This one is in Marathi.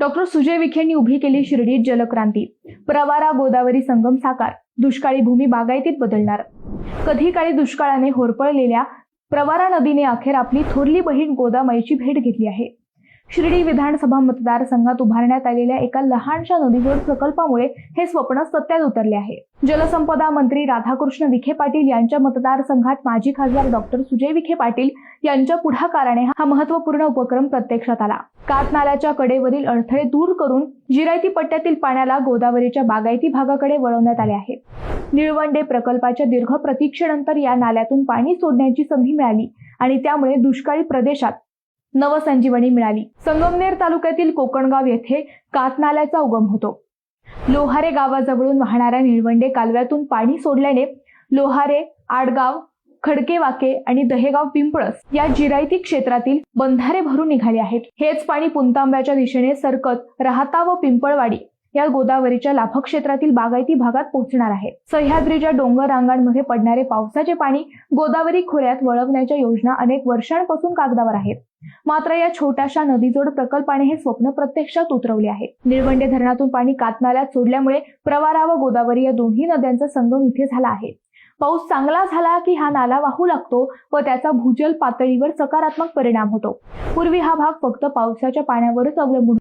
डॉक्टर सुजय विखेंनी उभी केली शिर्डीत जलक्रांती. प्रवारा गोदावरी संगम साकार. दुष्काळी भूमी बागायतीत बदलणार. कधी काळी दुष्काळाने होरपळलेल्या प्रवारा नदीने अखेर आपली थोरली बहीण गोदामाईची भेट घेतली आहे. शिर्डी विधानसभा मतदारसंघात उभारण्यात आलेल्या एका लहानशा नदीजोड प्रकल्पामुळे हे स्वप्न सत्यात उतरले आहे. जलसंपदा मंत्री राधाकृष्ण विखे पाटील यांच्या मतदारसंघात माजी खासदार डॉक्टर सुजय विखे पाटील यांच्या पुढाकाराने हा महत्त्वपूर्ण उपक्रम प्रत्यक्षात आला. कात नाल्याच्या कडेवरील अडथळे दूर करून जिरायती पट्ट्यातील पाण्याला गोदावरीच्या बागायती भागाकडे वळवण्यात आले आहे. निळवंडे प्रकल्पाच्या दीर्घ प्रतीक्षेनंतर या नाल्यातून पाणी सोडण्याची संधी मिळाली आणि त्यामुळे दुष्काळी प्रदेशात नवसंजीवनी मिळाली. संगमनेर तालुक्यातील कोकणगाव येथे कात नाल्याचा उगम होतो. लोहारे गावाजवळून वाहणाऱ्या निळवंडे कालव्यातून पाणी सोडल्याने लोहारे, आडगाव, खडकेवाके आणि दहेगाव पिंपळस या जिरायती क्षेत्रातील बंधारे भरून निघाले आहेत. हेच पाणी पुंतांब्याच्या दिशेने सरकत राहता व पिंपळवाडी या गोदावरीच्या लाभक्षेत्रातील बागायती भागात पोहोचणार आहे. सह्याद्रीच्या डोंगर रांगांमध्ये पडणारे पावसाचे पाणी गोदावरी खोऱ्यात वळवण्याच्या योजना अनेक वर्षांपासून कागदावर आहेत. मात्र या छोट्याशा नदीजोड प्रकल्पाने हे स्वप्न प्रत्यक्षात उतरवले आहे. निळवंडे धरणातून पाणी कातनाल्यात सोडल्यामुळे प्रवारा व गोदावरी या दोन्ही नद्यांचा संगम इथे झाला आहे. पाऊस चांगला झाला की हा नाला वाहू लागतो व त्याचा भूजल पातळीवर सकारात्मक परिणाम होतो. पूर्वी हा भाग फक्त पावसाच्या पाण्यावरच अवलंबून